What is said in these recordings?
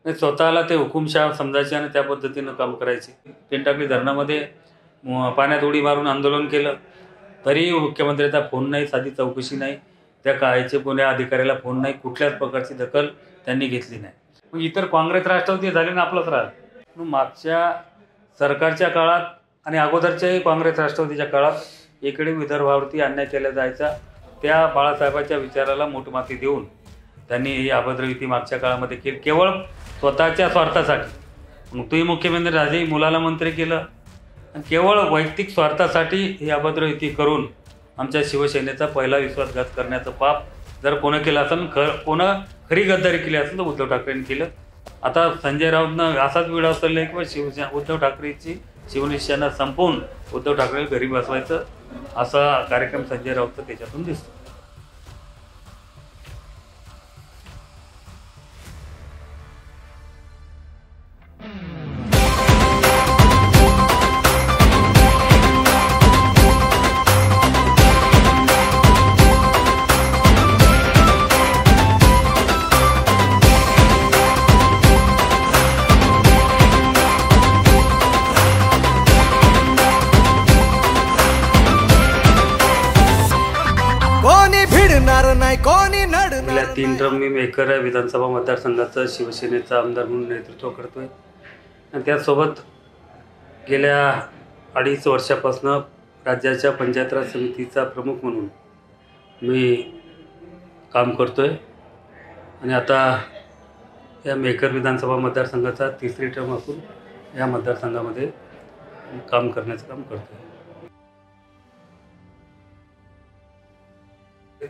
स्वतःला ते हुकुमशाह समजायचे आणि त्या पद्धतीनं काम करायचे. पेनटाकळी धरणामध्ये पाण्यात उडी मारून आंदोलन केलं तरी मुख्यमंत्र्याचा फोन नाही, साधी चौकशी नाही, त्या काळाचे कोण्या अधिकाऱ्याला फोन नाही, कुठल्याच प्रकारची दखल त्यांनी घेतली नाही. मग इतर काँग्रेस राष्ट्रवादी झाले ना आपलंच राहिलं. मागच्या सरकारच्या काळात आणि अगोदरच्याही काँग्रेस राष्ट्रवादीच्या काळात इकडे विदर्भावरती अन्याय केला जायचा. त्या बाळासाहेबांच्या विचाराला मोठमाती देऊन त्यांनी ही अभद्र युती मागच्या काळामध्ये केली, केवळ स्वतःच्या स्वार्थासाठी. मग तुम्ही मुख्यमंत्री राजे मुलाला मंत्री केलं आणि केवळ वैयक्तिक स्वार्थासाठी ही अभद्र युती करून आमच्या शिवसेनेचा पहिला विश्वासघात करण्याचं पाप जर कोणं केलं असेल, कोणं खरी गद्दारी केली असेल तर उद्धव ठाकरेंनी केलं. आता संजय राऊतनं असाच वेळ उचलला किंवा उद्धव ठाकरेची शिवनिष्ठांना संपवून उद्धव ठाकरे घरी बसवायचं असा कार्यक्रम संजय राऊतचा त्याच्यातून दिसतो. गेल्या 3 टर्म मी मेकर विधानसभा मतदारसंघाचं शिवसेनेचा आमदार म्हणून नेतृत्व करतोय आणि त्यासोबत गेल्या 2.5 वर्षापासून राज्याच्या पंचायत राज समितीचा प्रमुख म्हणून मी काम करतोय आणि आता या मेकर विधानसभा मतदारसंघाचा 3री टर्म असून या मतदारसंघामध्ये काम करण्याचं काम करतोय.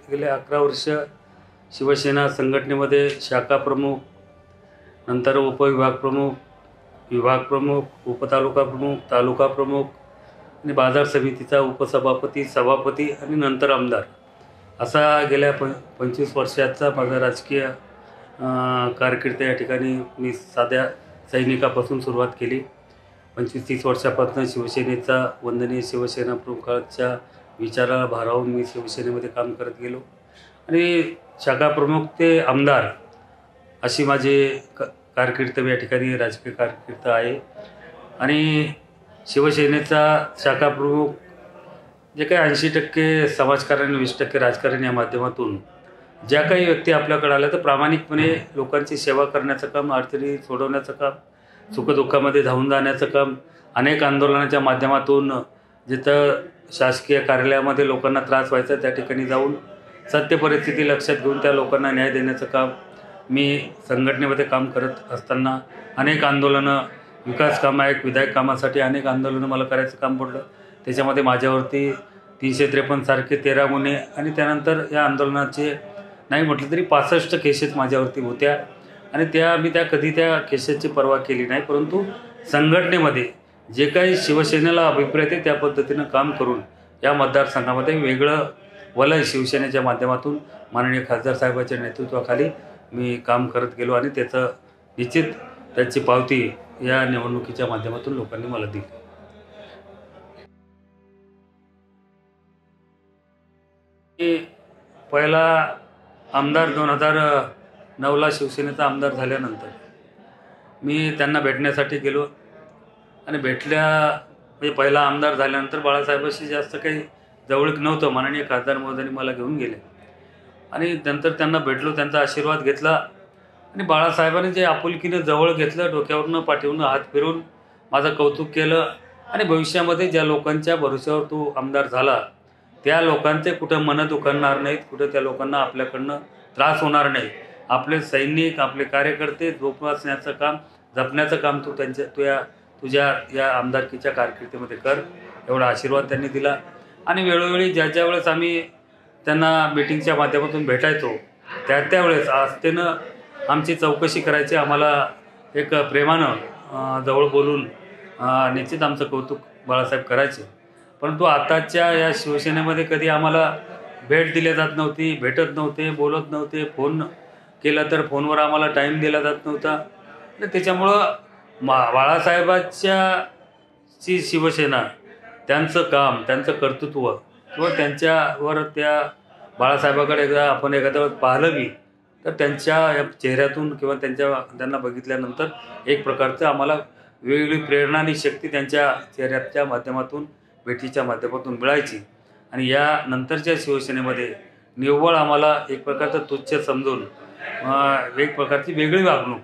गेले 11 वर्ष शिवसेना संघटनेमध्ये शाखा प्रमुख, नंतर उपविभाग प्रमुख, विभाग प्रमुख, उपतालुका प्रमुख, तालुका प्रमुख आणि बाजार समितीचा उपसभापती, सभापती आणि नंतर आमदार असा गेल्या 25 वर्षाचा माझा राजकीय कारकीर्द या ठिकाणी मी साध्या सैनिकापासून सुरुवात केली. 25-30 वर्षापासून शिवसेनेचा वंदनीय शिवसेना प्रमुखाच्या विचाराला भारावून मी शिवसेनेमध्ये काम करत गेलो आणि शाखा प्रमुख ते आमदार अशी माझी कारकीर्द या ठिकाणी राजकीय कारकीर्द आहे. आणि शिवसेनेचा शाखा प्रमुख जे काही 80% समाजकारण, 20% राजकारण या माध्यमातून ज्या काही व्यक्ती आपल्याकडे आल्या तर प्रामाणिकपणे लोकांची सेवा करण्याचं काम, अडचणी सोडवण्याचं काम, सुखदुःखामध्ये धावून जाण्याचं काम, अनेक आंदोलनाच्या माध्यमातून जिथं शासकीय कार्यालयामध्ये लोकांना त्रास व्हायचा त्या ठिकाणी जाऊन सत्य परिस्थिती लक्षात घेऊन त्या लोकांना न्याय देण्याचं काम मी संघटनेमध्ये काम करत असताना अनेक आंदोलनं, विकास कामं, एक विधायक कामासाठी अनेक आंदोलनं मला करायचं काम पडलं. त्याच्यामध्ये माझ्यावरती 353 सारखे 13 गुन्हे आणि त्यानंतर या आंदोलनाचे नाही म्हटलं तरी 65 केसेस माझ्यावरती होत्या आणि मी कधी त्या केसेसची पर्वा केली नाही. परंतु संघटनेमध्ये जे काही शिवसेनेला अभिप्रेत आहे त्या पद्धतीनं काम करून या मतदारसंघामध्ये वेगळं वलय शिवसेनेच्या माध्यमातून माननीय खासदार साहेबांच्या नेतृत्वाखाली मी काम करत गेलो आणि निश्चित त्याची पावती या निवडणुकीच्या माध्यमातून लोकांनी मला दिली. पहिला आमदार 2009ला शिवसेनेचा आमदार झाल्यानंतर मी त्यांना भेटण्यासाठी गेलो आणि म्हणजे पहिला आमदार झाल्यानंतर बाळासाहेबांशी जास्त काही जवळीक नव्हतं. माननीय खासदार महोदयांनी मला घेऊन गेले आणि नंतर त्यांना भेटलो, त्यांचा आशीर्वाद घेतला आणि बाळासाहेबांनी जे आपुलकीनं जवळ घेतलं, डोक्यावरनं पाठीवरनं हात फिरून माझं कौतुक केलं आणि भविष्यामध्ये ज्या लोकांच्या भरोश्यावर तो आमदार झाला त्या लोकांचे कुठं मनं दुखणार नाहीत, कुठं त्या लोकांना आपल्याकडनं त्रास होणार नाही. आपले सैनिक, आपले कार्यकर्ते जोपासण्याचं काम, जपण्याचं काम तुझ्या या आमदारकीच्या कारकिर्दीमध्ये कर, एवढा आशीर्वाद त्यांनी दिला. आणि वेळोवेळी ज्या वेळेस आम्ही त्यांना मीटिंगच्या माध्यमातून भेटायचो त्यावेळेस आस्थेनं आमची चौकशी करायची, आम्हाला एक प्रेमानं जवळ बोलून निश्चित आमचं कौतुक बाळासाहेब करायचे. परंतु आताच्या या शिवसेनेमध्ये कधी आम्हाला भेट दिली जात नव्हती, भेटत नव्हते, बोलत नव्हते, फोन केला तर फोनवर आम्हाला टाईम दिला जात नव्हता. त्याच्यामुळं बाळासाहेबांची शिवसेना, त्यांचं काम, त्यांचं कर्तृत्व किंवा त्यांच्यावर त्या बाळासाहेबाकडे आपण एखाद्या वेळेस पाहिलं बी तर त्यांच्या या चेहऱ्यातून किंवा त्यांना बघितल्यानंतर एक प्रकारचं आम्हाला वेगवेगळी प्रेरणा आणि शक्ती त्यांच्या चेहऱ्याच्या माध्यमातून, भेटीच्या माध्यमातून मिळायची. आणि या नंतरच्या शिवसेनेमध्ये निव्वळ आम्हाला एक प्रकारचं तुच्छ समजून एक प्रकारची वेगळी वागणूक,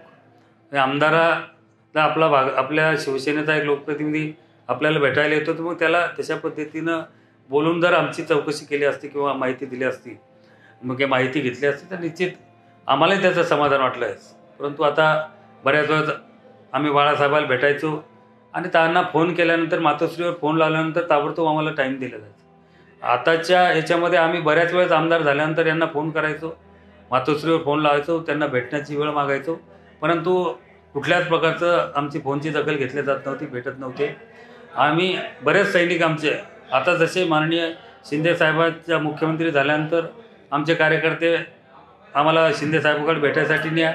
आमदाराला आपल्या शिवसेनेचा एक लोकप्रतिनिधी आपल्याला भेटायला येतो, तर मग त्याला तशा पद्धतीनं बोलून जर आमची चौकशी केली असती किंवा माहिती दिली असती, मग माहिती घेतली असती, तर निश्चित आम्हालाही त्याचं समाधान वाटलं आहे. परंतु आता बऱ्याच वेळेस आम्ही बाळासाहेबाला भेटायचो आणि त्यांना फोन केल्यानंतर, मातोश्रीवर फोन लावल्यानंतर ताबडतोब आम्हाला टाईम दिला जायचा. आताच्या ह्याच्यामध्ये आम्ही बऱ्याच वेळेस आमदार झाल्यानंतर यांना फोन करायचो, मातोश्रीवर फोन लावायचो, त्यांना भेटण्याची वेळ मागायचो, परंतु कुठल्याच प्रकारचं आमची फोनची दखल घेतली जात नव्हती, भेटत नव्हते. आम्ही बरेच सैनिक आमचे आता जसे माननीय शिंदेसाहेबांच्या मुख्यमंत्री झाल्यानंतर आमचे कार्यकर्ते आम्हाला शिंदेसाहेबांकडे भेटायसाठी न्या,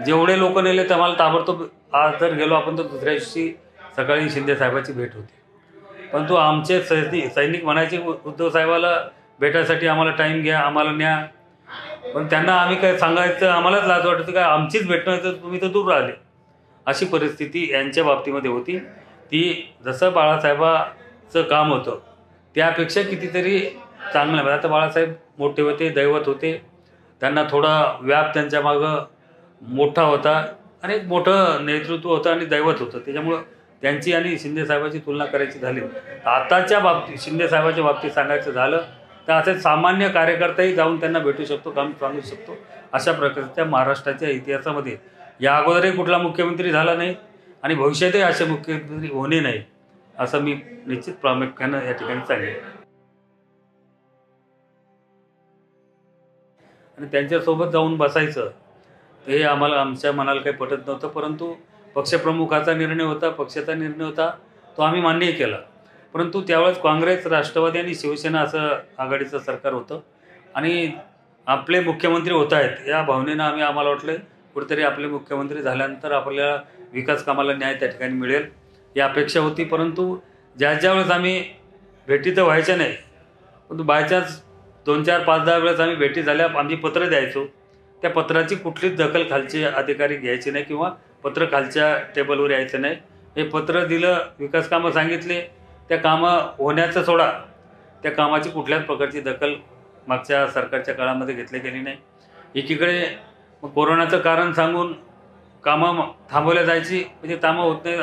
जेवढे लोक नेले तर आम्हाला ताबडतोब आज जर गेलो आपण तर दुसऱ्या दिवशी सकाळी शिंदेसाहेबाची भेट होती. परंतु आमचे सैनिक म्हणायचे उद्धव साहेबाला भेटायसाठी आम्हाला टाईम घ्या, आम्हाला न्या. पण त्यांना आम्ही काय सांगायचं, आम्हालाच लाज वाटतं काय आमचीच भेटणं तर तुम्ही तर दूर राहिले. अशी परिस्थिती यांच्या बाबतीमध्ये होती. ती जसं बाळासाहेबाचं काम होतं त्यापेक्षा कितीतरी चांगलं. आता बाळासाहेब मोठे होते, दैवत होते, त्यांना थोडा व्याप त्यांच्या मागं मोठा होता आणि एक मोठं नेतृत्व होतं आणि दैवत होतं. त्याच्यामुळं त्यांची आणि शिंदेसाहेबाची तुलना करायची झाली. आताच्या बाबतीत शिंदेसाहेबाच्या बाबतीत सांगायचं झालं तर असे सामान्य कार्यकर्ताही जाऊन त्यांना भेटू शकतो, काम सांगू शकतो. अशा प्रकारच्या महाराष्ट्राच्या इतिहासामध्ये या अगोदरही कुठला मुख्यमंत्री झाला नाही आणि भविष्यातही असे मुख्यमंत्री होणे नाही, असं मी निश्चित प्रामुख्यानं या ठिकाणी सांगेन. आणि त्यांच्यासोबत जाऊन बसायचं हे आमच्या मनाला काही पटत नव्हतं. परंतु पक्षप्रमुखाचा निर्णय होता, पक्षाचा निर्णय होता, तो आम्ही मान्य केला. परंतु त्यावेळेस काँग्रेस, राष्ट्रवादी आणि शिवसेना असं आघाडीचं सरकार होतं आणि आपले मुख्यमंत्री होत आहेत या भावनेनं आम्हाला वाटलं कुठेतरी आपले मुख्यमंत्री झाल्यानंतर आपल्याला विकास कामाला न्याय त्या ठिकाणी मिळेल ही अपेक्षा होती. परंतु ज्यावेळेस आम्ही भेटी तर व्हायच्या नाही, परंतु बायचान्स 2-4, 5-10 वेळेस आम्ही भेटी झाल्या, आम्ही पत्र द्यायचो, त्या पत्राची कुठलीच दखल खालचे अधिकारी घ्यायचे नाही किंवा पत्र खालच्या टेबलवर यायचं नाही. हे पत्र दिलं, विकास कामं सांगितले, त्या कामं होण्याचं सोडा, त्या कामाची कुठल्याच प्रकारची दखल मागच्या सरकारच्या काळामध्ये घेतली गेली नाही. एकीकडे कोरोनाचं कारण सांगून कामं थांबवल्या जायची, म्हणजे कामं होत नाही,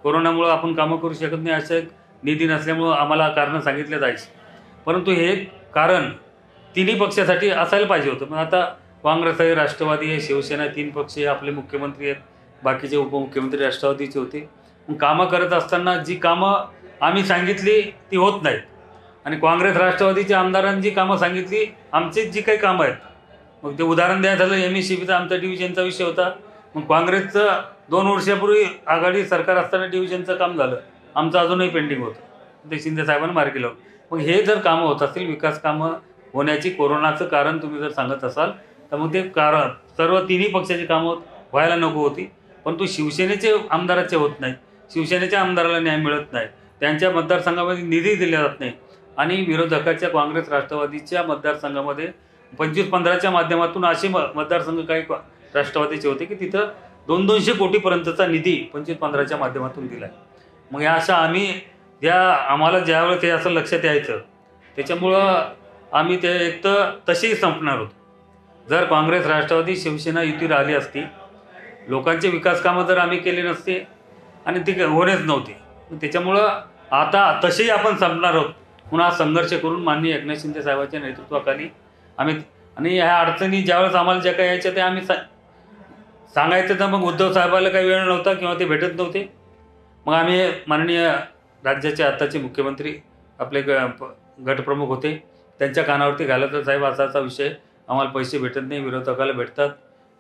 कोरोनामुळं आपण कामं करू शकत नाही असं निधी नसल्यामुळं आम्हाला कारणं सांगितले जायची. परंतु हे कारण तिन्ही पक्षासाठी असायला पाहिजे होतं. पण आता काँग्रेस आहे, राष्ट्रवादी आहे, शिवसेना, 3 पक्ष हे आपले मुख्यमंत्री आहेत, बाकीचे उपमुख्यमंत्री राष्ट्रवादीचे होते. मग कामं करत असताना जी कामं आम्ही सांगितली ती होत नाहीत आणि काँग्रेस राष्ट्रवादीच्या आमदारांनी जी कामं सांगितली, आमची जी काही कामं आहेत, मग ते उदाहरण द्यायचं झालं MECBचा आमचा डिव्हिजनचा विषय होता. मग काँग्रेसचं 2 वर्षापूर्वी आघाडी सरकार असताना डिव्हिजनचं काम झालं, आमचं अजूनही पेंडिंग होतं, ते शिंदेसाहेबांनी मार्गी लावलं. मग हे जर कामं होत असतील, विकास कामं होण्याची कोरोनाचं कारण तुम्ही जर सांगत असाल तर मग ते कारण सर्व तिन्ही पक्षाची कामं व्हायला नको होती. परंतु शिवसेनेचे आमदाराचे होत नाही, शिवसेनेच्या आमदाराला न्याय मिळत नाही, त्यांच्या मतदारसंघामध्ये निधी दिला जात नाही आणि विरोधकाच्या काँग्रेस राष्ट्रवादीच्या मतदारसंघामध्ये 25-15च्या माध्यमातून असे मतदारसंघ काही राष्ट्रवादीचे होते की तिथं 200-200 कोटीपर्यंतचा निधी 25-15च्या माध्यमातून दिला आहे. मग या अशा आम्हाला ज्यावेळेस ते असं लक्षात यायचं, त्याच्यामुळं आम्ही ते एक तर तसेही संपणार होतो. जर काँग्रेस, राष्ट्रवादी, शिवसेना युती राहिली असती, लोकांचे विकास कामं जर आम्ही केले नसते आणि ती होणेच नव्हते, त्याच्यामुळं आता तसेही आपण संपणार आहोत. पुन्हा संघर्ष करून माननीय एकनाथ शिंदे साहेबांच्या नेतृत्वाखाली आम्ही, आणि ह्या अडचणी ज्यावेळेस आम्हाला ज्या काही यायच्या ते आम्ही सांगायचं, तर मग उद्धव साहेबाला काही वेळ नव्हता किंवा ते भेटत नव्हते. मग आम्ही माननीय राज्याचे आताचे मुख्यमंत्री आपले गटप्रमुख होते, त्यांच्या कानावरती घालायचं, साहेब असा विषय, आम्हाला पैसे भेटत नाही, विरोधकाला भेटतात,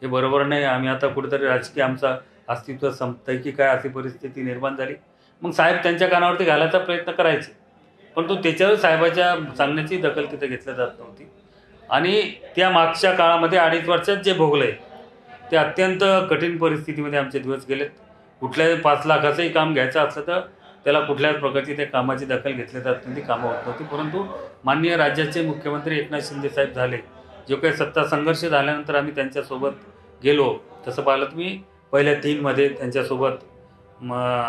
हे बरोबर नाही, आम्ही आता कुठेतरी राजकीय आमचा अस्तित्व संपतंय की काय, अशी परिस्थिती निर्माण झाली. मग साहेब त्यांच्या कानावरती घालायचा प्रयत्न करायचे, परंतु त्याच्यावर साहेबाच्या सांगण्याची दखल तिथे घेतल्या जात नव्हती. आणि त्या मागच्या काळामध्ये 2.5 वर्षात जे भोगलं आहे ते अत्यंत कठीण परिस्थितीमध्ये आमचे दिवस गेलेत. कुठल्याही 5 लाखाचंही काम घ्यायचं असलं तर त्याला कुठल्याच प्रकारची त्या कामाची दखल घेतली जात नव्हती, कामं होत नव्हती. परंतु माननीय राज्याचे मुख्यमंत्री एकनाथ शिंदे साहेब झाले जो काही सत्ता संघर्ष झाल्यानंतर आम्ही त्यांच्यासोबत गेलो, तसं पाहिलं तर मी पहिल्या 3मध्ये त्यांच्यासोबत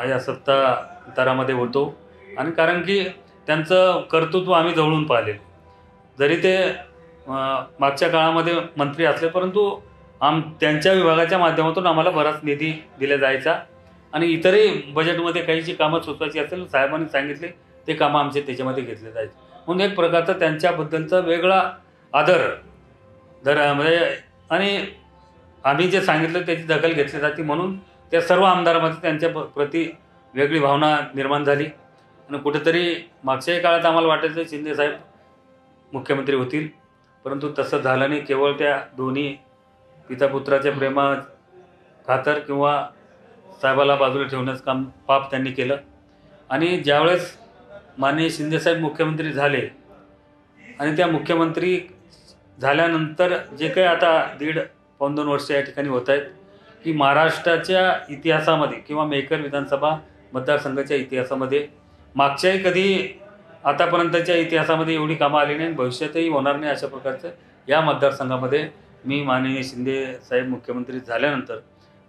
या सत्ता तरामध्ये होतो. आणि कारण की त्यांचं कर्तृत्व आम्ही जवळून पाहिलेलं. जरी ते मागच्या काळामध्ये मंत्री असले, परंतु त्यांच्या विभागाच्या माध्यमातून आम्हाला बराच निधी दिला जायचा. आणि इतरही बजेटमध्ये काही जी कामं सुचवायची असेल, साहेबांनी सांगितले ते कामं आमचे त्याच्यामध्ये घेतले जायचे. म्हणून एक प्रकारचा त्यांच्याबद्दलचा वेगळा आदर म्हणजे आणि आम्ही जे सांगितलं त्याची दखल घेतली जाते. म्हणून त्या सर्व आमदारांमध्ये त्यांच्या प्रती वेगळी भावना निर्माण झाली. आणि कुठेतरी मागच्याही काळात आम्हाला वाटायचं शिंदेसाहेब मुख्यमंत्री होतील, परंतु तसं झालं नाही. केवळ त्या दोन्ही पितापुत्राच्या प्रेमा खातर किंवा साहेबाला बाजूला ठेवण्याचं काम पाप त्यांनी केलं. आणि ज्यावेळेस माननीय शिंदेसाहेब मुख्यमंत्री झाले आणि त्या मुख्यमंत्री झाल्यानंतर जे काही आता 1.5-2 वर्ष या ठिकाणी होत आहेत, की महाराष्ट्राच्या इतिहासामध्ये किंवा मेहकर विधानसभा मतदारसंघाच्या इतिहासामध्ये मागच्याही कधी आतापर्यंतच्या इतिहासामध्ये एवढी कामं आली नाही, भविष्यातही होणार नाही. अशा प्रकारचं या मतदारसंघामध्ये मी माननीय शिंदेसाहेब मुख्यमंत्री झाल्यानंतर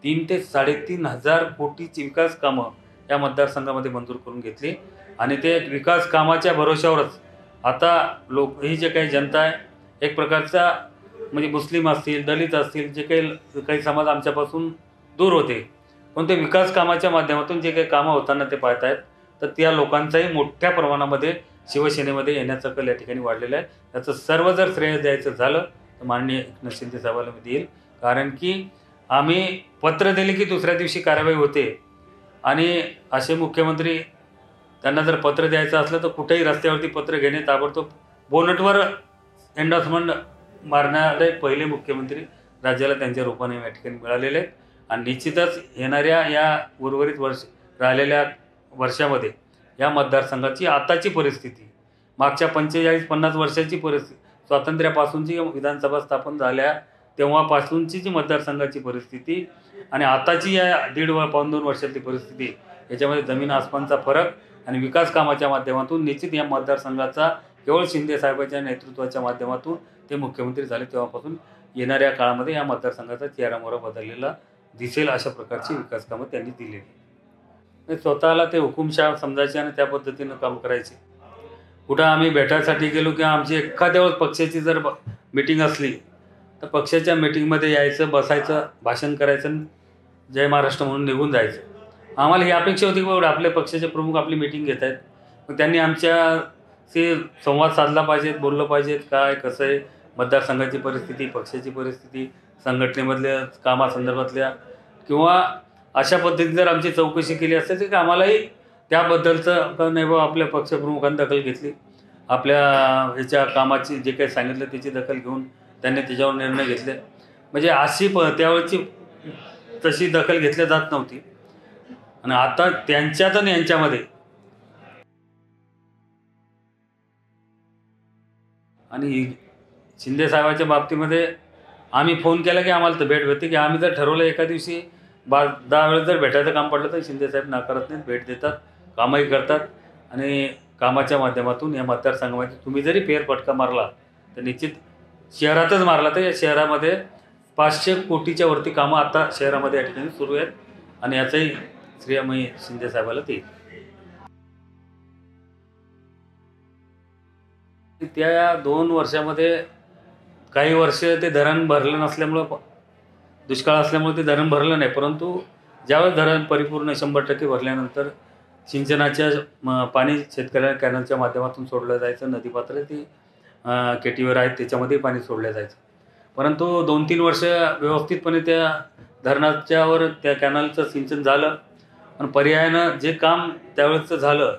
3 ते 3.5 कोटीची विकास कामं या मतदारसंघामध्ये मंजूर करून घेतली. आणि ते विकास कामाच्या भरोश्यावरच आता ही जे काही जनता आहे, एक प्रकारचा म्हणजे मुस्लिम असतील, दलित असतील, जे काही समाज आमच्यापासून दूर होते, पण ते विकास कामाच्या माध्यमातून जे काही कामं होताना ते पाहत आहेत. तर त्या लोकांचाही मोठ्या प्रमाणामध्ये शिवसेनेमध्ये येण्याचा कल या ठिकाणी वाढलेला आहे. त्याचं सर्व जर श्रेय द्यायचं झालं तर माननीय एकनाथ शिंदे साहेबांना मी देईल. कारण की आम्ही पत्र दिले की दुसऱ्या दिवशी कारवाई होते. आणि असे मुख्यमंत्री, त्यांना जर पत्र द्यायचं असलं तर कुठेही रस्त्यावरती पत्र घेणे, ताबडतोब बोनटवर एंडॉर्समेंट मारणारे पहिले मुख्यमंत्री राज्याला त्यांच्या रूपाने या ठिकाणी मिळालेले आहेत. आणि निश्चितच येणाऱ्या या उर्वरित राहिलेल्या वर्षामध्ये या मतदारसंघाची आताची परिस्थिती, मागच्या 45-50 वर्षाची परिस्थिती, स्वातंत्र्यापासूनची विधानसभा स्थापन झाल्या तेव्हापासूनची जी मतदारसंघाची परिस्थिती आणि आताची या 1.5-2 वर्षातली परिस्थिती, याच्यामध्ये जमीन आसमानचा फरक. आणि विकास कामाच्या माध्यमातून निश्चित या मतदारसंघाचा केवळ शिंदे साहेबांच्या नेतृत्वाच्या माध्यमातून ते मुख्यमंत्री झाले तेव्हापासून येणाऱ्या काळामध्ये या मतदारसंघाचा चेहरामोहरा बदललेला दिसेल. अशा प्रकारची विकास कामं त्यांनी दिलेली. स्वतःला ते हुकुमशाह समजायचे आणि त्या पद्धतीनं काम करायचे. कुठं आम्ही भेटायसाठी गेलो किंवा आमची एखाद्या वेळेस पक्षाची जर मीटिंग असली तर पक्षाच्या मीटिंगमध्ये यायचं, बसायचं, भाषण करायचं, जय महाराष्ट्र म्हणून निघून जायचं. आम्हाला ही अपेक्षा होती की आपले पक्षाचे प्रमुख आपली मीटिंग घेत आहेत, मग त्यांनी आमच्याशी संवाद साधला पाहिजेत, बोललं पाहिजेत, काय कसं आहे मतदारसंघाची परिस्थिती, पक्षाची परिस्थिती, संघटनेमधल्या कामासंदर्भातल्या किंवा अशा पद्धतीने जर आमची चौकशी केली असते तर आम्हालाही त्याबद्दलचं नाही बाबा आपल्या पक्षप्रमुखांनी दखल घेतली, आपल्या ह्याच्या कामाची जे काही सांगितलं त्याची दखल घेऊन त्यांनी त्याच्यावर निर्णय घेतले. म्हणजे अशी त्यावेळेची तशी दखल घेतली जात नव्हती. आणि आता त्यांच्यात आणि यांच्यामध्ये आणि शिंदे साहेबाच्या बाबतीमध्ये आम्ही फोन केला की आम्हाला तर भेट होते की आम्ही जर ठरवलं एका दिवशी 10 वेळेस जर भेटायचं काम पडलं तर शिंदेसाहेब नाकारत नाहीत, भेट देतात, कामही करतात. आणि कामाच्या माध्यमातून या मतदारसंघामध्ये तुम्ही जरी फेरफटका मारला तर निश्चित शहरातच मारला तर या शहरामध्ये 500 कोटीच्या वरती कामं आता शहरामध्ये या ठिकाणी सुरू आहेत. आणि याचंही श्रेय मी शिंदे साहेबाला देईल. त्या 2 वर्षामध्ये काही वर्ष ते धरण भरलं नसल्यामुळं, दुष्काळ असल्यामुळे ते धरण भरलं नाही, परंतु ज्यावेळेस धरण परिपूर्ण 100% भरल्यानंतर सिंचनाच्या पाणी शेतकऱ्यांना कॅनलच्या माध्यमातून सोडलं जायचं. नदीपात्र ती केटीवर आहेत त्याच्यामध्ये पाणी सोडलं जायचं. परंतु 2-3 वर्ष व्यवस्थितपणे त्या धरणाच्यावर त्या कॅनलचं सिंचन झालं. पण पर्यायानं जे काम त्यावेळेसचं झालं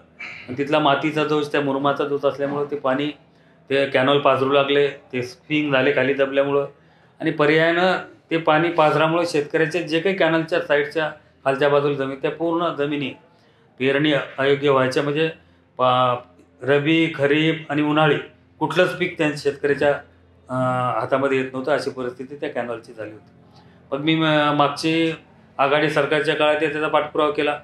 आणि तिथला मातीचा दोष, त्या मुरमाचा दोष असल्यामुळं ते पाणी ते कॅनॉल पाझरू लागले, ते स्पिंग झाले खाली दबल्यामुळं. आणि पर्यायानं ते पाणी पाझरामुळे शेतकऱ्याचे जे काही कॅनलच्या साईडच्या खालच्या बाजूला जमीन, त्या पूर्ण जमिनी पेरणी अयोग्य व्हायच्या. म्हणजे रबी, खरीप आणि उन्हाळी कुठलंच पीक त्या शेतकऱ्याच्या हातामध्ये येत नव्हतं. अशी परिस्थिती त्या कॅनॉलची झाली होती. पण मी मागची आघाडी सरकारच्या काळात त्याचा पाठपुरावा केला.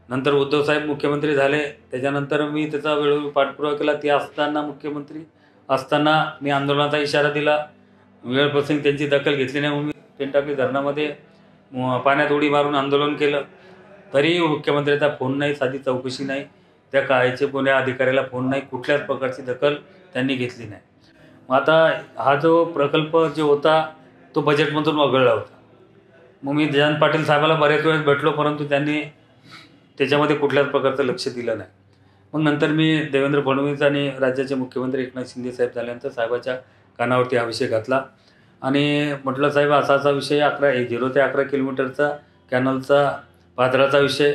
नंतर उद्धवसाहेब मुख्यमंत्री झाले, त्याच्यानंतर मी त्याचा वेळोवेळी पाठपुरावा केला. ते असताना मुख्यमंत्री असताना मी आंदोलनाचा इशारा दिला. वेळप्रसंगी त्यांची दखल घेतली नाही म्हणून पेनटाकळी धरणामध्ये पाण्यात उडी मारून आंदोलन केलं, तरीही मुख्यमंत्र्याचा फोन नाही, साधी चौकशी नाही, त्या काळाचे कोण्या अधिकाऱ्याला फोन नाही, कुठल्याच प्रकारची दखल त्यांनी घेतली नाही. मग आता हा जो प्रकल्प जो होता तो बजेटमधून वगळला होता. मग मी जयंत पाटील साहेबाला बरेच वेळेस भेटलो, परंतु त्यांनी त्याच्यामध्ये कुठल्याच प्रकारचं लक्ष दिलं नाही. मग नंतर मी देवेंद्र फडणवीस आणि राज्याचे मुख्यमंत्री एकनाथ शिंदे साहेब झाल्यानंतर साहेबाच्या कानावरती हा विषय घातला आणि म्हटलं, साहेब असा असा विषय 0 ते 11 किलोमीटरचा कॅनलचा पाझराचा विषय.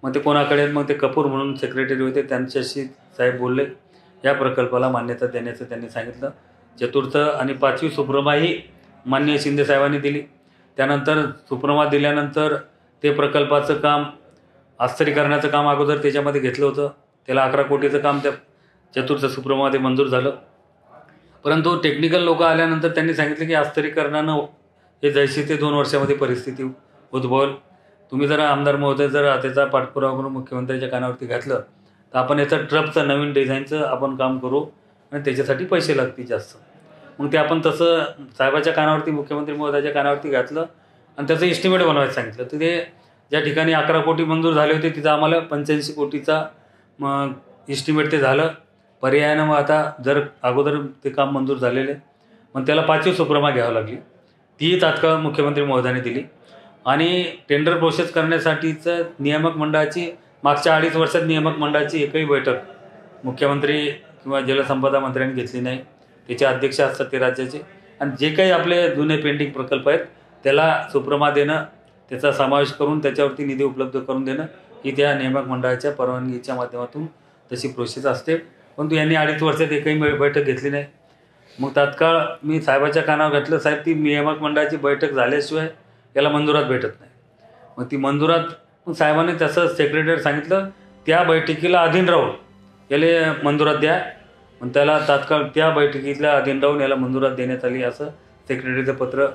मग ते कोणाकडे, मग ते कपूर म्हणून सेक्रेटरी होते, त्यांच्याशी साहेब बोलले, या प्रकल्पाला मान्यता देण्याचं त्यांनी सांगितलं. 4th आणि 5वी सुप्रमाही माननीय शिंदे साहेबांनी दिली. त्यानंतर सुप्रमा दिल्यानंतर ते प्रकल्पाचं काम आस्तरीकरणाचं काम अगोदर त्याच्यामध्ये घेतलं होतं. त्याला 11 कोटीचं काम त्या 4th सुप्रमामध्ये मंजूर झालं. परंतु टेक्निकल लोक आल्यानंतर त्यांनी सांगितलं की आस्तरीकरणानं हे जैसे ते 2 वर्षामध्ये परिस्थिती उद्भवल. तुम्ही जर आमदार महोदय जर त्याचा पाठपुरावा करून मुख्यमंत्र्यांच्या कानावरती घातलं तर आपण याचं ट्रपचं नवीन डिझाईनचं आपण काम करू आणि त्याच्यासाठी पैसे लागतील जास्त. मग ते आपण तसं साहेबाच्या कानावरती, मुख्यमंत्री महोदयाच्या कानावरती घातलं आणि त्याचं एस्टिमेट बनवायचं सांगितलं. तर ते ज्या ठिकाणी 11 कोटी मंजूर झाले होते तिथं आम्हाला 85 कोटीचा मग एस्टिमेट ते झालं. पर्यायानं मग आता जर अगोदर ते काम मंजूर झालेले, मग त्याला 5वी सुप्रमा घ्यावं लागली. ती तात्काळ मुख्यमंत्री महोदयाने दिली आणि टेंडर प्रोसेस करण्यासाठीचं नियामक मंडळाची मागच्या 2.5 वर्षात नियामक मंडळाची एकही बैठक मुख्यमंत्री किंवा जलसंपदा मंत्र्यांनी घेतली नाही. त्याचे अध्यक्ष असतात ते राज्याचे, आणि जे काही आपले जुने पेंडिंग प्रकल्प आहेत त्याला सुप्रमा देणं, त्याचा समावेश करून त्याच्यावरती निधी उपलब्ध करून देणं ही त्या नियामक मंडळाच्या परवानगीच्या माध्यमातून तशी प्रोसेस असते. परंतु यांनी 2.5 वर्षात एकही बैठक घेतली नाही. मग तात्काळ मी साहेबाच्या कानावर घातलं, साहेब ती नियामक मंडळाची बैठक झाल्याशिवाय याला मंजुरात भेटत नाही. मग ती मंजुरात, मग साहेबांनी तसं सेक्रेटरी सांगितलं त्या बैठकीला अधीन राहून याला मंजुरात द्या. मग त्याला तात्काळ त्या बैठकीतल्या अधीन राहून याला मंजुरात देण्यात आली असं सेक्रेटरीचं पत्र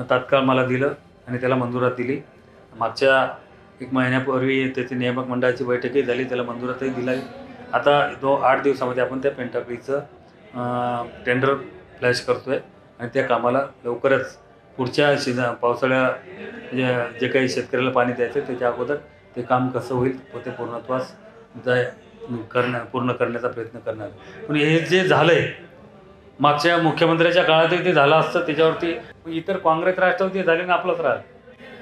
तात्काळ मला दिलं आणि त्याला मंजुरात दिली. मागच्या 1 महिन्यापूर्वी त्याची नियामक मंडळाची बैठकही झाली, त्याला मंजुरातही दिला. आता 8 दिवसामध्ये आपण त्या पेनटाकळीचं टेंडर फ्लॅश करतो आहे आणि त्या कामाला लवकरच पुढच्या पावसाळ्या जे काही शेतकऱ्याला पाणी द्यायचं त्याच्या अगोदर ते काम कसं होईल ते पूर्णत्वास पूर्ण करण्याचा प्रयत्न करणार. पण हे जे झालं आहे मागच्या मुख्यमंत्र्याच्या काळातही ते झालं असतं, त्याच्यावरती इतर काँग्रेस राष्ट्रवादी झाले ना आपलंच राहिलं.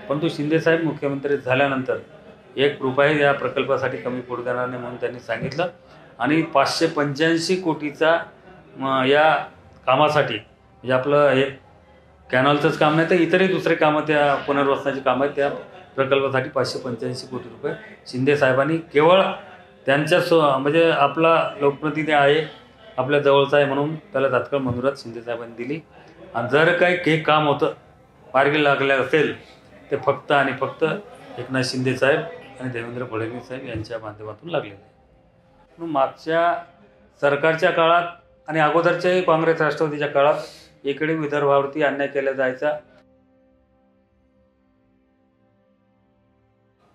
परंतु शिंदेसाहेब मुख्यमंत्री झाल्यानंतर 1 रुपया या प्रकल्पासाठी कमी पडू देणार नाही म्हणून त्यांनी सांगितलं आणि 585 कोटीचा या कामासाठी, म्हणजे आपलं हे कॅनॉलचंच काम नाही तर इतरही दुसरे कामं, त्या पुनर्वसनाची कामं आहेत, त्या प्रकल्पासाठी 585 कोटी रुपये शिंदे साहेबांनी केवळ त्यांच्या म्हणजे आपला लोकप्रतिनिधी आहे, आपल्या जवळचा आहे म्हणून त्याला तात्काळ मंजुरात शिंदे साहेबांनी दिली. आणि जर काही हे काम होतं मार्गी लागलं असेल ते फक्त आणि फक्त एकनाथ शिंदे साहेब आणि देवेंद्र फडणवीस साहेब यांच्या माध्यमातून लागलेले आहे. म्हणून मागच्या सरकारच्या काळात आणि अगोदरच्याही काँग्रेस राष्ट्रवादीच्या काळात इकडे विदर्भावरती अन्याय केला जायचा.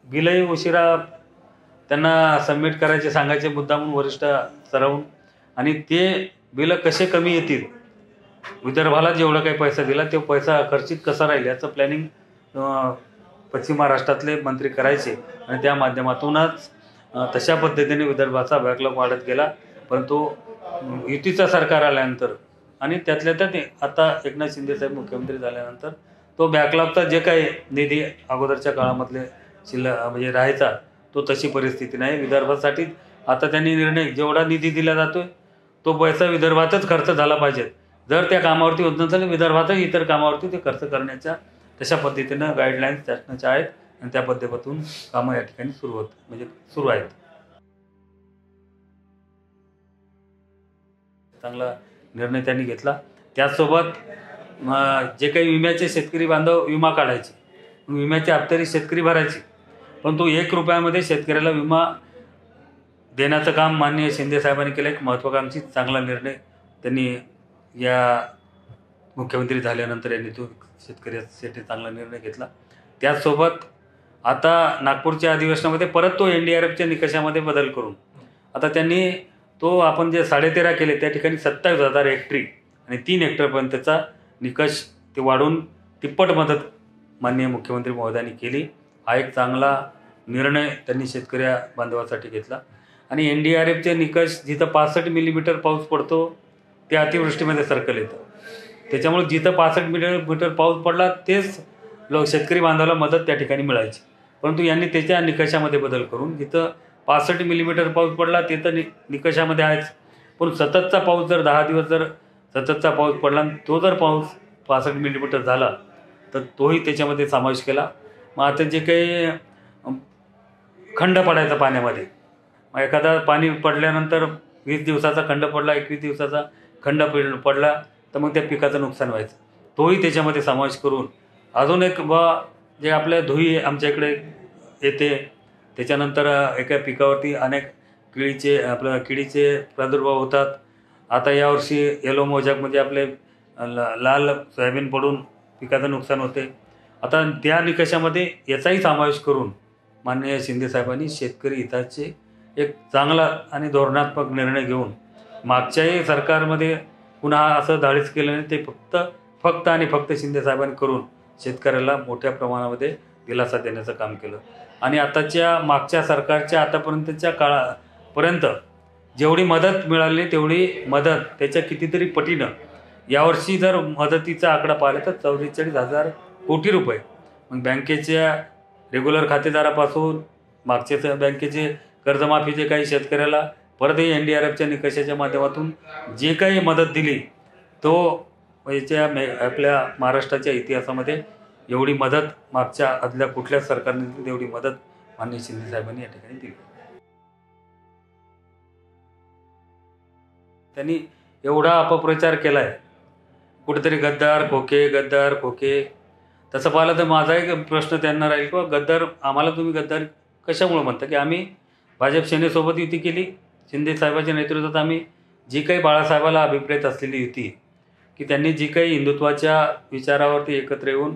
बिलही उशिरा त्यांना सबमिट करायचे सांगायचे मुद्दा म्हणून वरिष्ठ स्तरावरून, आणि ते बिलं कसे कमी येतील, विदर्भाला जेवढा काही पैसा दिला ते पैसा खर्चित कसा राहील याचं प्लॅनिंग पश्चिम महाराष्ट्रातले मंत्री करायचे आणि त्या माध्यमातूनच तशा पद्धतीने विदर्भाचा बॅकलॉग वाढत गेला. परंतु युतीचं सरकार आल्यानंतर आणि त्यातल्या त्यात आता एकनाथ शिंदे साहेब मुख्यमंत्री झाल्यानंतर तो बॅकलॉगचा जे काही निधी अगोदरच्या काळामधले म्हणजे राहायचा तो तशी परिस्थिती नाही. विदर्भासाठी आता त्यांनी निर्णय, जेवढा निधी दिला जातोय तो पैसा विदर्भातच खर्च झाला पाहिजे. जर त्या कामावरती होत नसेल विदर्भातही इतर कामावरती ते खर्च करण्याच्या तशा पद्धतीनं गाईडलाईन्स शासनाच्या आहेत आणि त्या पद्धतीतून कामं या ठिकाणी सुरू आहेत. चांगला निर्णय त्यांनी घेतला. त्याचसोबत जे काही विम्याचे शेतकरी बांधव विमा काढायचे, विम्याचे हप्ते शेतकरी भरायचे, परंतु 1 रुपयामध्ये शेतकऱ्याला विमा देण्याचं काम माननीय शिंदे साहेबांनी केलं. एक महत्त्वाकांक्षी चांगला निर्णय त्यांनी या मुख्यमंत्री झाल्यानंतर यांनी तो शेतकऱ्यासाठी चांगला निर्णय घेतला. त्याचसोबत आता नागपूरच्या अधिवेशनामध्ये परत तो NDRFच्या निकषामध्ये बदल करून आता त्यांनी तो आपण जे 13.5 केले त्या ठिकाणी 27,000 हेक्टरी आणि 3 हेक्टरपर्यंतचा निकष ते वाढवून तिप्पट मदत माननीय मुख्यमंत्री महोदयांनी केली. हा एक चांगला निर्णय त्यांनी शेतकरी बांधवासाठी घेतला. आणि NDRFचे निकष जिथं 65 मिलीमीटर पाऊस पडतो ते अतिवृष्टीमध्ये सर्कल येतं. त्याच्यामुळे जिथं 65 मिलीमीटर पाऊस पडला तेच शेतकरी बांधवाला मदत त्या ठिकाणी मिळायची. परंतु यांनी त्याच्या निकषामध्ये बदल करून जिथं 65 मिलीमीटर पाऊस पडला ते तर निकषामध्ये आहेच, पण सततचा पाऊस जर 10 दिवस जर सततचा पाऊस पडला तो जर पाऊस 65 मिलीमीटर झाला तर तोही त्याच्यामध्ये समावेश केला. मग आता जे काही खंड पडायचा पाण्यामध्ये, मग एखादा पाणी पडल्यानंतर 20 दिवसाचा खंड पडला, 21 दिवसाचा खंड पडला तर मग त्या पिकाचं नुकसान व्हायचं, तोही त्याच्यामध्ये समावेश करून अजून एक जे आपल्या धुई आमच्या इकडे येते, त्याच्यानंतर एका पिकावरती अनेक किडीचे प्रादुर्भाव होतात. आता यावर्षी येलो मोजॅकमध्ये आपले लाल सोयाबीन पडून पिकाचं नुकसान होते. आता त्या निकषामध्ये याचाही समावेश करून माननीय शिंदेसाहेबांनी शेतकरी हिताचे एक चांगला आणि धोरणात्मक निर्णय घेऊन मागच्याही सरकारमध्ये पुन्हा असं धाडस केलं नाही, ते फक्त आणि फक्त शिंदेसाहेबांनी करून शेतकऱ्याला मोठ्या प्रमाणामध्ये दिलासा देण्याचं काम केलं. आणि आताच्या मागच्या सरकारच्या आतापर्यंतच्या काळापर्यंत जेवढी मदत मिळाली तेवढी मदत त्याच्या कितीतरी पटीनं यावर्षी जर मदतीचा आकडा पाहिला तर 44,000 कोटी रुपये. मग बँकेच्या रेग्युलर खातेदारापासून मागच्या बँकेचे कर्जमाफीचे काही शेतकऱ्याला परतही NDRFच्या निकषाच्या माध्यमातून जे काही मदत दिली तो आपल्या महाराष्ट्राच्या इतिहासामध्ये एवढी मदत मागच्या आदल्या कुठल्याच सरकारने दिली तेवढी मदत माननीय शिंदेसाहेबांनी या ठिकाणी दिली. त्यांनी एवढा अपप्रचार केला आहे, कुठेतरी गद्दार खोके. तसं पाहिलं तर माझा एक प्रश्न त्यांना राहील किंवा गद्दार आम्हाला तुम्ही गद्दार कशामुळे म्हणता की आम्ही भाजप सेनेसोबत युती केली. शिंदेसाहेबांच्या नेतृत्वात आम्ही जी काही बाळासाहेबाला अभिप्रेत असलेली युती की त्यांनी जी काही हिंदुत्वाच्या विचारावरती एकत्र येऊन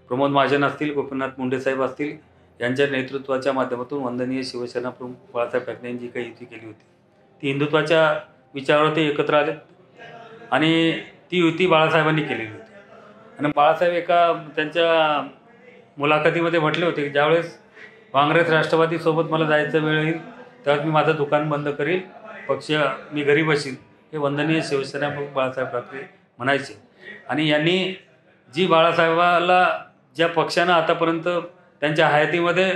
प्रमोद महाजन असतील, गोपीनाथ मुंडे साहेब असतील यांच्या नेतृत्वाच्या माध्यमातून वंदनीय शिवसेना प्रमुख बाळासाहेब ठाकरे यांनी जी काही युती केली होती ती हिंदुत्वाच्या विचारावरती एकत्र आले आणि ती युती बाळासाहेबांनी केलेली होती. आणि बाळासाहेब एका त्यांच्या मुलाखतीमध्ये म्हटले होते की ज्यावेळेस काँग्रेस राष्ट्रवादीसोबत मला जायचं वेळ येईल त्यावेळेस मी माझं दुकान बंद करील, पक्ष मी घरी बसील, हे वंदनीय शिवसेना प्रमुख बाळासाहेब ठाकरे म्हणायचे. आणि यांनी जी बाळासाहेबाला ज्या पक्षानं आतापर्यंत त्यांच्या हयातीमध्ये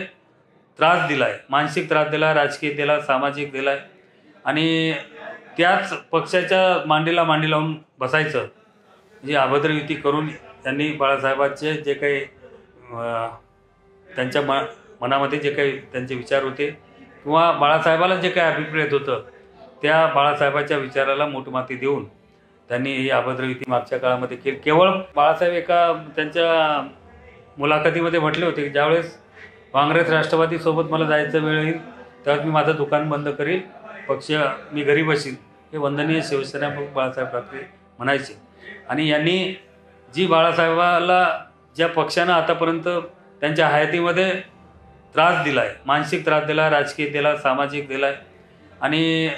त्रास दिला आहे, मानसिक त्रास दिला, राजकीय दिला, सामाजिक दिला आहे, आणि त्याच पक्षाच्या मांडीला मांडी लावून बसायचं जी अभद्र युती करून त्यांनी बाळासाहेबांचे जे काही त्यांच्या मनामध्ये जे काही त्यांचे विचार होते किंवा बाळासाहेबाला जे काही अभिप्रेत होतं त्या बाळासाहेबाच्या विचाराला मोठमाती देऊन त्यांनी ही अभद्र युती मागच्या काळामध्ये केली. केवळ बाळासाहेब एका त्यांच्या मुलाखतीमध्ये म्हटले होते की ज्यावेळेस काँग्रेस राष्ट्रवादीसोबत मला जायचं वेळ येईल त्यावेळेस मी माझं दुकान बंद करील, पक्ष मी घरी बसील, हे वंदनीय शिवसेना प्रमुख बाळासाहेब ठाकरे म्हणायचे. आणि यांनी जी बाळासाहेबाला ज्या पक्षानं आतापर्यंत त्यांच्या हयातीमध्ये त्रास दिला आहे, मानसिक त्रास दिला, राजकीय दिला, सामाजिक दिला आहे, आणि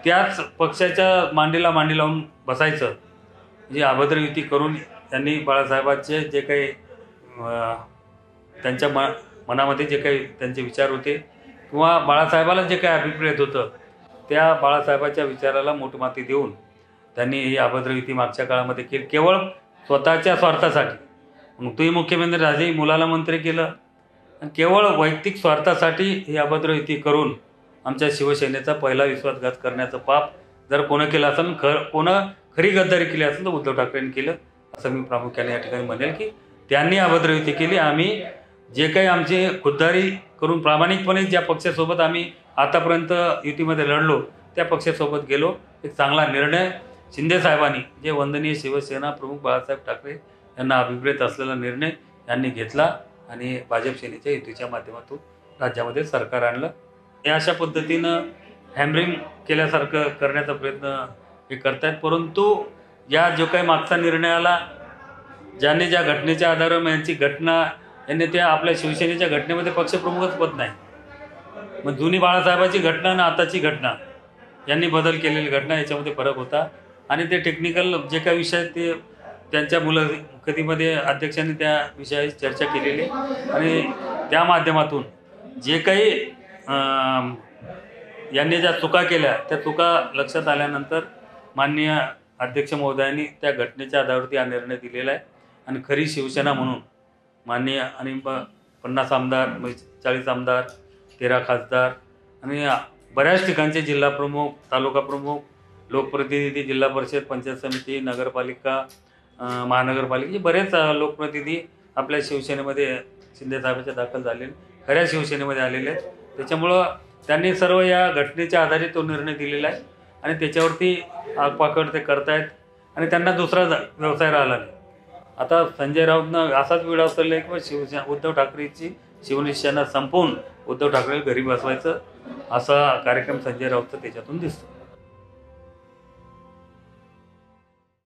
त्याच पक्षाच्या मांडीला मांडी लावून बसायचं जी अभद्र युती करून त्यांनी बाळासाहेबांचे जे काही त्यांच्या मनामध्ये जे काही त्यांचे विचार होते किंवा बाळासाहेबाला जे काही अभिप्रेत होतं त्या बाळासाहेबाच्या विचाराला मोठमाती देऊन त्यांनी ही अभद्र युती मागच्या काळामध्ये केली. केवळ स्वतःच्या स्वार्थासाठी, मग तुम्ही मुख्यमंत्री राजे मुलाला मंत्री केलं आणि केवळ वैयक्तिक स्वार्थासाठी ही अभद्र युती करून आमच्या शिवसेनेचा पहिला विश्वासघात करण्याचं पाप जर कोणं केलं असेल, कोणं खरी गद्दारी केली असेल तर उद्धव ठाकरेंनी केलं असं मी प्रामुख्याने या ठिकाणी म्हणेल की त्यांनी अभद्र युती केली. आम्ही जे काही आमची खुद्दारी करून प्रामाणिकपणे ज्या पक्षासोबत आम्ही आतापर्यंत युतीमध्ये लढलो त्या पक्षासोबत गेलो. एक चांगला निर्णय शिंदेसाहेबांनी, जे वंदनीय शिवसेना प्रमुख बाळासाहेब ठाकरे यांना अभिप्रेत असलेला निर्णय यांनी घेतला आणि भाजप सेनेच्या युतीच्या माध्यमातून राज्यामध्ये सरकार आणलं. हे अशा पद्धतीनं हॅमरिंग केल्यासारखं करण्याचा प्रयत्न हे करतायत. परंतु या जो काही मागचा निर्णय आला, ज्यांनी ज्या घटनेच्या आधारावर यांची घटना यांनी त्या आपल्या शिवसेनेच्या घटनेमध्ये पक्षप्रमुखच पद नाही, मग जुनी बाळासाहेबाची घटना आणि आताची घटना यांनी बदल केलेली घटना याच्यामध्ये फरक होता. आणि ते टेक्निकल जे काही विषय ते त्यांच्या मुलाखतीमध्ये अध्यक्षांनी त्या विषयाची चर्चा केलेली आणि त्या माध्यमातून जे काही यांनी ज्या चुका केल्या त्या चुका लक्षात आल्यानंतर माननीय अध्यक्ष महोदयांनी त्या घटनेच्या आधारावरती हा निर्णय दिलेला आहे आणि खरी शिवसेना म्हणून माननीय आणि 50 आमदार 40 आमदार 13 खासदार आणि बऱ्याच ठिकाणचे जिल्हाप्रमुख तालुका प्रमुख लोकप्रतिनिधी जिल्हा परिषद पंचायत समिती नगरपालिका महानगरपालिकेचे बरेच लोकप्रतिनिधी आपल्या शिवसेनेमध्ये शिंदेसाहेबांच्या दाखल झालेले खऱ्या शिवसेनेमध्ये आलेले आहेत. त्याच्यामुळं त्यांनी सर्व या घटनेच्या आधारे तो निर्णय दिलेला आहे आणि त्याच्यावरती आगपाखड ते करतायत आणि त्यांना दुसरा व्यवसाय राहिला नाही. आता संजय राऊतनं असाच वेळ उचलला आहे की शिवसेना उद्धव ठाकरेची शिवनिशाणा संपवून उद्धव ठाकरे घरी बसवायचं असा कार्यक्रम संजय राऊतचा त्याच्यातून दिसतो.